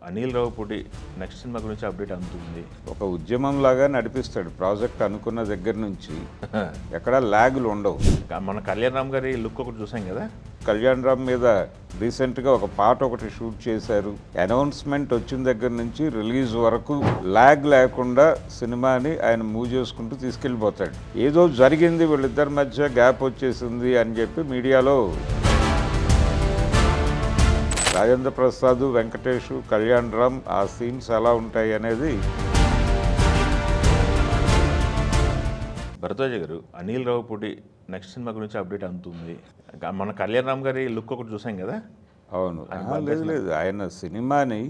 Anil Ravipudi next cinema గురించి update అందుతుంది. ఒక ఉద్యమంలాగా నడిపిస్తాడు ప్రాజెక్ట్ అనుకున్న దగ్గర నుంచి. ఎక్కడ ల్యాగులు ఉండవు. మన కళ్యాణ్ రామ్ గారి లుక్ ఒకటి చూసాం కదా. కళ్యాణ్ రామ్ మీద రీసెంట్గా ఒక పాట ఒకటి షూట్ చేశారు. అనౌన్స్మెంట్ వచ్చిన దగ్గర నుంచి రిలీజ్ వరకు ల్యాగ్ లేకుండా సినిమాని ఆయన మూవ్ చేసుకుంటూ తీసుకెళ్ళిపోతాడు. ఏదో జరిగింది, వీళ్ళిద్దరి మధ్య గ్యాప్ వచ్చేసింది అని చెప్పి మీడియాలో రాజేంద్ర ప్రసాద్, వెంకటేష్, కళ్యాణ్ రామ్ ఆ సీన్స్ ఎలా ఉంటాయి అనేది. భరద్వాజ గారు, అనిల్ రావిపూడి నెక్స్ట్ సినిమా గురించి అప్డేట్ అందుతుంది. మన కళ్యాణ్ రామ్ గారి లుక్ ఒకటి చూసాం కదా. అవును, లేదు ఆయన సినిమాని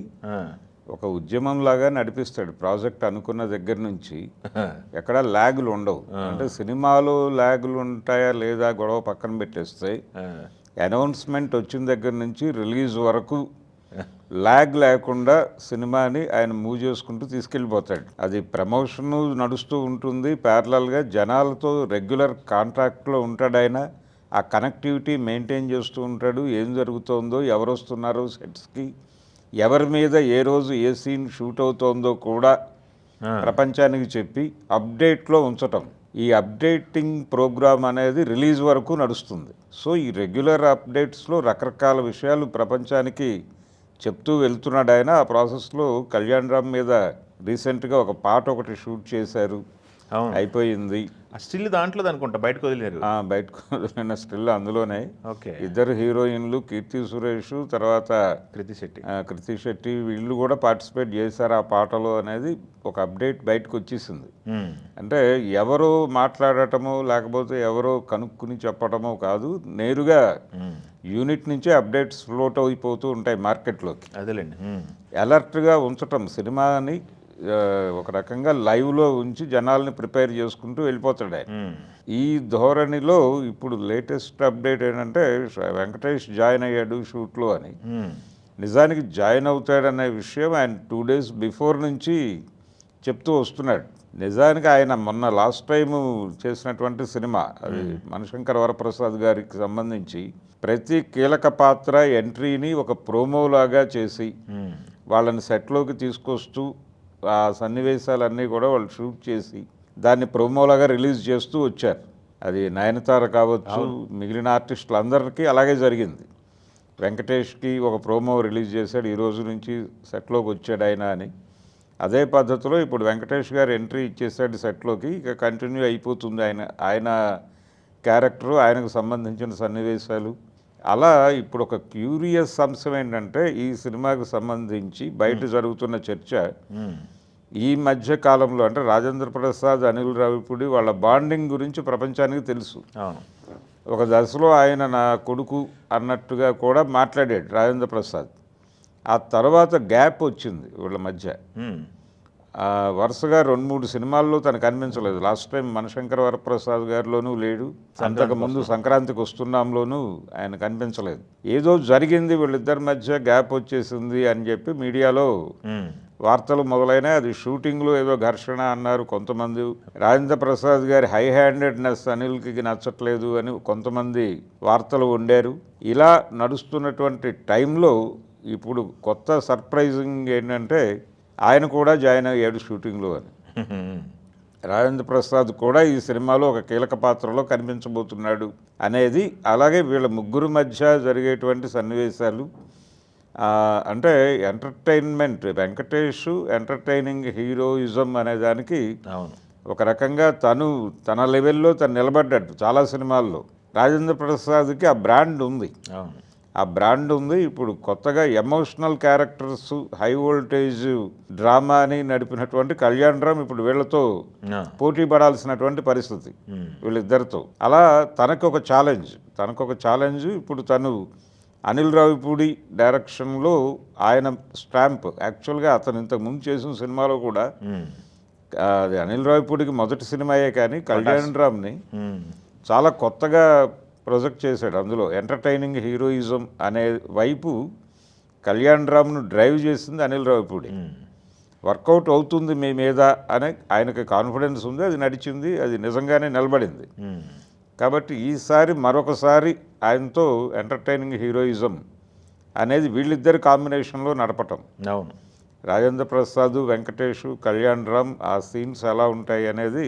ఒక ఉద్యమంలాగా నడిపిస్తాడు ప్రాజెక్ట్ అనుకున్న దగ్గర నుంచి. ఎక్కడ ల్యాగులు ఉండవు. అంటే సినిమాలో ల్యాగులు ఉంటాయా లేదా గొడవ పక్కన పెట్టేస్తే, అనౌన్స్మెంట్ వచ్చిన దగ్గర నుంచి రిలీజ్ వరకు ల్యాగ్ లేకుండా సినిమాని ఆయన మూవ్ చేసుకుంటూ తీసుకెళ్ళిపోతాడు. అది ప్రమోషన్ నడుస్తూ ఉంటుంది, ప్యారలల్గా జనాలతో రెగ్యులర్ కాంటాక్ట్లో ఉంటాడు ఆయన. ఆ కనెక్టివిటీ మెయింటైన్ చేస్తూ ఉంటాడు. ఏం జరుగుతోందో, ఎవరు వస్తున్నారో సెట్స్కి, ఎవరి మీద ఏ రోజు ఏ సీన్ షూట్ అవుతోందో కూడా ప్రపంచానికి చెప్పి అప్డేట్లో ఉంచటం. ఈ అప్డేటింగ్ ప్రోగ్రామ్ అనేది రిలీజ్ వరకు నడుస్తుంది. సో ఈ రెగ్యులర్ అప్డేట్స్లో రకరకాల విషయాలు ప్రపంచానికి చెప్తూ వెళ్తున్నాడు ఆయన. ఆ ప్రాసెస్లో కళ్యాణ్ రామ్ మీద రీసెంట్గా ఒక పాట ఒకటి షూట్ చేశారు. అయిపోయింది. స్టిల్ దాంట్లో అనుకుంటా బయటకు వదిలేరు. బయటకు వదిలిన స్టిల్ అందులోనే. ఓకే. ఇద్దరు హీరోయిన్లు, కీర్తి సురేష్ తర్వాత కృతి శెట్టి వీళ్ళు కూడా పార్టిసిపేట్ చేశారు ఆ పాటలో అనేది ఒక అప్డేట్ బయటకు వచ్చేసింది. అంటే ఎవరో మాట్లాడటమో లేకపోతే ఎవరో కనుక్కుని చెప్పటమో కాదు, నేరుగా యూనిట్ నుంచే అప్డేట్స్ ఫ్లోట్ అయిపోతూ ఉంటాయి మార్కెట్లోకి. అదేలేండి. అలర్ట్గా ఉంచటం, సినిమాని ఒక రకంగా లైవ్లో ఉంచి జనాల్ని ప్రిపేర్ చేసుకుంటూ వెళ్ళిపోతాడు ఆయన. ఈ ధోరణిలో ఇప్పుడు లేటెస్ట్ అప్డేట్ ఏంటంటే, వెంకటేష్ జాయిన్ అయ్యాడు షూట్లో అని. నిజానికి జాయిన్ అవుతాడనే విషయం ఆయన 2 days బిఫోర్ నుంచి చెప్తూ వస్తున్నాడు. నిజానికి ఆయన మొన్న లాస్ట్ టైం చేసినటువంటి సినిమా, అది మణిశంకర్ వరప్రసాద్ గారికి సంబంధించి, ప్రతి కీలక పాత్ర ఎంట్రీని ఒక ప్రోమోలాగా చేసి వాళ్ళని సెట్లోకి తీసుకొస్తూ ఆ సన్నివేశాలన్నీ కూడా వాళ్ళు షూట్ చేసి దాన్ని ప్రోమోలాగా రిలీజ్ చేస్తూ వచ్చారు. అది నయనతార కావచ్చు, మిగిలిన ఆర్టిస్టులు అందరికీ అలాగే జరిగింది. వెంకటేష్కి ఒక ప్రోమో రిలీజ్ చేశాడు, ఈ రోజు నుంచి సెట్లోకి వచ్చాడు ఆయన అని. అదే పద్ధతిలో ఇప్పుడు వెంకటేష్ గారు ఎంట్రీ ఇచ్చేసాడు సెట్లోకి. ఇక కంటిన్యూ అయిపోతుంది ఆయన క్యారెక్టరు, ఆయనకు సంబంధించిన సన్నివేశాలు. అలా ఇప్పుడు ఒక క్యూరియస్ అంశం ఏంటంటే, ఈ సినిమాకు సంబంధించి బయట జరుగుతున్న చర్చ ఈ మధ్య కాలంలో, అంటే రాజేంద్ర ప్రసాద్, అనిల్ రావిపూడి వాళ్ళ బాండింగ్ గురించి ప్రపంచానికి తెలుసు. ఒక దశలో ఆయన నా కొడుకు అన్నట్టుగా కూడా మాట్లాడాడు రాజేంద్ర ప్రసాద్. ఆ తర్వాత గ్యాప్ వచ్చింది వీళ్ళ మధ్య. వరుసగా 2-3 సినిమాల్లో తనకు కనిపించలేదు. లాస్ట్ టైం మణిశంకర్ వరప్రసాద్ గారిలోనూ లేడు, అంతకుముందు సంక్రాంతికి వస్తున్నాంలోనూ ఆయన కనిపించలేదు. ఏదో జరిగింది, వీళ్ళిద్దరి మధ్య గ్యాప్ వచ్చేసింది అని చెప్పి మీడియాలో వార్తలు మొదలైనాయి. అది షూటింగ్లో ఏదో ఘర్షణ అన్నారు కొంతమంది. రాజేంద్ర ప్రసాద్ గారి హై హ్యాండెడ్నెస్ అనిల్కి నచ్చట్లేదు అని కొంతమంది వార్తలు వండారు. ఇలా నడుస్తున్నటువంటి టైంలో ఇప్పుడు కొత్త సర్ప్రైజింగ్ ఏంటంటే, ఆయన కూడా జాయిన్ అయ్యాడు షూటింగ్లో అని. రాజేంద్ర ప్రసాద్ కూడా ఈ సినిమాలో ఒక కీలక పాత్రలో కనిపించబోతున్నాడు అనేది. అలాగే వీళ్ళ ముగ్గురు మధ్య జరిగేటువంటి సన్నివేశాలు, అంటే ఎంటర్టైన్మెంట్, వెంకటేష్ ఎంటర్టైనింగ్ హీరోయిజం అనే దానికి ఒక రకంగా తన లెవెల్లో తను నిలబడ్డాడు చాలా సినిమాల్లో. రాజేంద్ర ప్రసాద్కి ఆ బ్రాండ్ ఉంది. ఇప్పుడు కొత్తగా ఎమోషనల్ క్యారెక్టర్స్, హై వోల్టేజ్ డ్రామాని నడిపినటువంటి కళ్యాణ్ రామ్ ఇప్పుడు వీళ్ళతో పోటీ పడాల్సినటువంటి పరిస్థితి వీళ్ళిద్దరితో. అలా తనకొక ఛాలెంజ్ ఇప్పుడు తను అనిల్ రావిపూడి డైరెక్షన్లో ఆయన స్టాంప్. యాక్చువల్గా అతను ఇంతకుముందు చేసిన సినిమాలో కూడా, అది అనిల్ రావిపూడికి మొదటి సినిమాయే కానీ కళ్యాణ్ రామ్ని చాలా కొత్తగా ప్రొజెక్ట్ చేశాడు. అందులో ఎంటర్టైనింగ్ హీరోయిజం అనే వైపు కళ్యాణ్ రామ్ను డ్రైవ్ చేసింది అనిల్ రావిపూడి. వర్కౌట్ అవుతుంది మీ మీద అని ఆయనకి కాన్ఫిడెన్స్ ఉంది. అది నడిచింది, అది నిజంగానే నిలబడింది. కాబట్టి ఈసారి మరొకసారి ఆయనతో ఎంటర్టైనింగ్ హీరోయిజం అనేది వీళ్ళిద్దరి కాంబినేషన్లో నడపటం. అవును. రాజేంద్ర ప్రసాద్, వెంకటేష్, కళ్యాణ్ రామ్ ఆ సీన్స్ ఎలా ఉంటాయి అనేది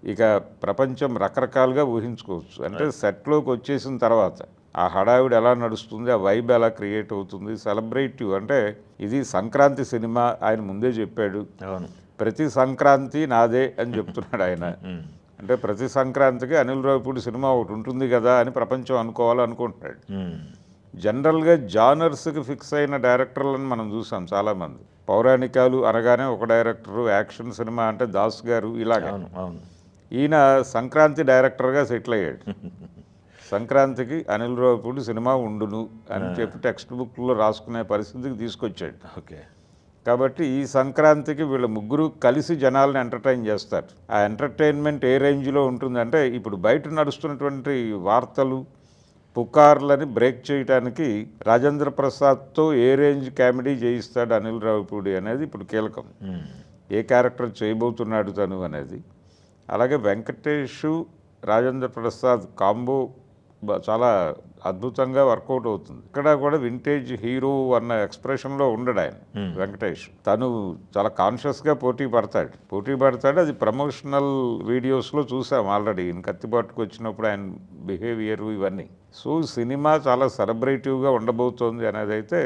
ఇక ప్రపంచం రకరకాలుగా ఊహించుకోవచ్చు. అంటే సెట్లోకి వచ్చేసిన తర్వాత ఆ హడావిడి ఎలా నడుస్తుంది, ఆ వైబ్ ఎలా క్రియేట్ అవుతుంది, సెలబ్రేటివ్. అంటే ఇది సంక్రాంతి సినిమా ఆయన ముందే చెప్పాడు. అవును. ప్రతి సంక్రాంతి నాదే అని చెప్తున్నాడు ఆయన. అంటే ప్రతి సంక్రాంతికి అనిల్ రావిపూడి సినిమా ఒకటి ఉంటుంది కదా అని ప్రపంచం అనుకోవాలనుకుంటున్నాడు. జనరల్గా జానర్స్కి ఫిక్స్ అయిన డైరెక్టర్లను మనం చూసాం చాలామంది. పౌరాణికాలు అనగానే ఒక డైరెక్టరు, యాక్షన్ సినిమా అంటే దాస్ గారు, ఇలాగ. అవును. అవును. ఈయన సంక్రాంతి డైరెక్టర్గా సెటిల్ అయ్యాడు. సంక్రాంతికి అనిల్ రావిపూడి సినిమా ఉండును అని చెప్పి టెక్స్ట్ బుక్లో రాసుకునే పరిస్థితికి తీసుకొచ్చాడు. ఓకే. కాబట్టి ఈ సంక్రాంతికి వీళ్ళ ముగ్గురు కలిసి జనాల్ని ఎంటర్టైన్ చేస్తారు. ఆ ఎంటర్టైన్మెంట్ ఏ రేంజ్లో ఉంటుందంటే ఇప్పుడు బయట నడుస్తున్నటువంటి వార్తలు, పుకార్లని బ్రేక్ చేయడానికి రాజేంద్ర ప్రసాద్తో ఏ రేంజ్ కామెడీ చేయిస్తాడు అనిల్ రావిపూడి అనేది ఇప్పుడు కీలకం. ఏ క్యారెక్టర్ చేయబోతున్నాడు తను అనేది. అలాగే వెంకటేష్, రాజేంద్ర ప్రసాద్ కాంబో చాలా అద్భుతంగా వర్కౌట్ అవుతుంది. ఇక్కడ కూడా వింటేజ్ హీరో అన్న ఎక్స్ప్రెషన్లో ఉండడు ఆయన వెంకటేష్. తను చాలా కాన్షియస్గా పోటీ పడతాడు. అది ప్రమోషనల్ వీడియోస్లో చూసాం ఆల్రెడీ. ఈయన కత్తిబాటుకు వచ్చినప్పుడు ఆయన బిహేవియర్ ఇవన్నీ. సో సినిమా చాలా సెలబ్రేటివ్గా ఉండబోతోంది అనేది అయితే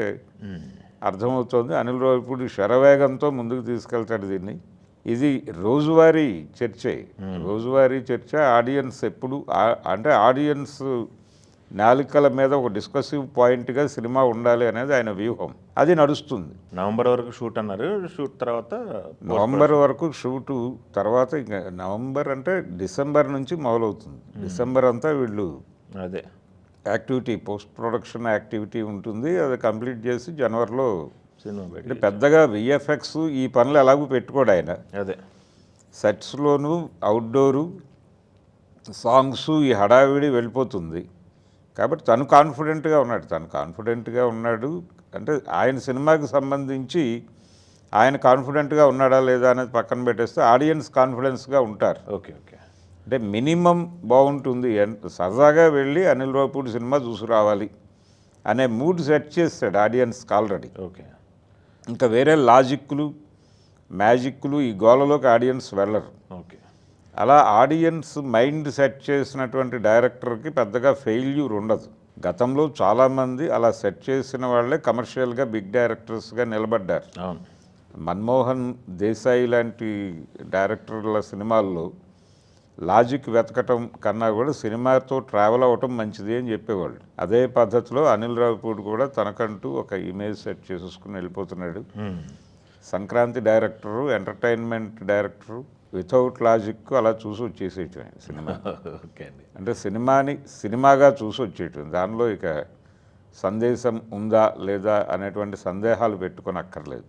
అర్థమవుతోంది. అనిల్ రావిపూడి శరవేగంతో ముందుకు తీసుకెళ్తాడు దీన్ని. ఇది రోజువారీ చర్చ. ఆడియన్స్ ఎప్పుడు అంటే ఆడియన్స్ నాలుకల మీద ఒక డిస్కసివ్ పాయింట్గా సినిమా ఉండాలి అనేది ఆయన వ్యూహం. అది నడుస్తుంది. నవంబర్ వరకు షూట్ అన్నారు. షూట్ తర్వాత నవంబర్ వరకు షూటు తర్వాత ఇంకా నవంబర్ అంటే డిసెంబర్ నుంచి మొదలవుతుంది. డిసెంబర్ అంతా వీళ్ళు అదే యాక్టివిటీ, పోస్ట్ ప్రొడక్షన్ యాక్టివిటీ ఉంటుంది. అది కంప్లీట్ చేసి జనవరిలో సినిమా అంటే పెద్దగా విఎఫ్ఎక్స్ ఈ పనులు ఎలాగూ పెట్టుకోడు ఆయన. అదే సెట్స్లోను అవుట్డోరు సాంగ్స్ ఈ హడావిడి వెళ్ళిపోతుంది. కాబట్టి తను కాన్ఫిడెంట్గా ఉన్నాడు. అంటే ఆయన సినిమాకి సంబంధించి ఆయన కాన్ఫిడెంట్గా ఉన్నాడా లేదా అనేది పక్కన పెట్టేస్తే ఆడియన్స్ కాన్ఫిడెన్స్గా ఉంటారు. ఓకే. అంటే మినిమం బాగుంటుంది. సరదాగా వెళ్ళి అనిల్ రావిపూడి సినిమా చూసుకురావాలి అనే మూడ్ సెట్ చేస్తాడు ఆడియన్స్కి ఆల్రెడీ. ఓకే. ఇంకా వేరే లాజిక్లు, మ్యాజిక్లు ఈ గోలలోకి ఆడియన్స్ వెళ్ళరు. ఓకే. అలా ఆడియన్స్ మైండ్ సెట్ చేసినటువంటి డైరెక్టర్కి పెద్దగా ఫెయిల్యూర్ ఉండదు. గతంలో చాలామంది అలా సెట్ చేసిన వాళ్ళే కమర్షియల్గా బిగ్ డైరెక్టర్స్గా నిలబడ్డారు. అవును. మన్మోహన్ దేశాయి లాంటి డైరెక్టర్ల సినిమాల్లో లాజిక్ వెతకటం కన్నా కూడా సినిమాతో ట్రావెల్ అవ్వటం మంచిది అని చెప్పేవాళ్ళు. అదే పద్ధతిలో అనిల్ రావిపూడి కూడా తనకంటూ ఒక ఇమేజ్ సెట్ చేసుకుని వెళ్ళిపోతున్నాడు. Sankranti director, entertainment director, without logic అలా చూసి వచ్చేసేయటం సినిమా. ఓకే అండి. అంటే సినిమాని సినిమాగా చూసి వచ్చేయటం. దానిలో ఇక సందేశం ఉందా లేదా అనేటువంటి సందేహాలు పెట్టుకోనక్కర్లేదు.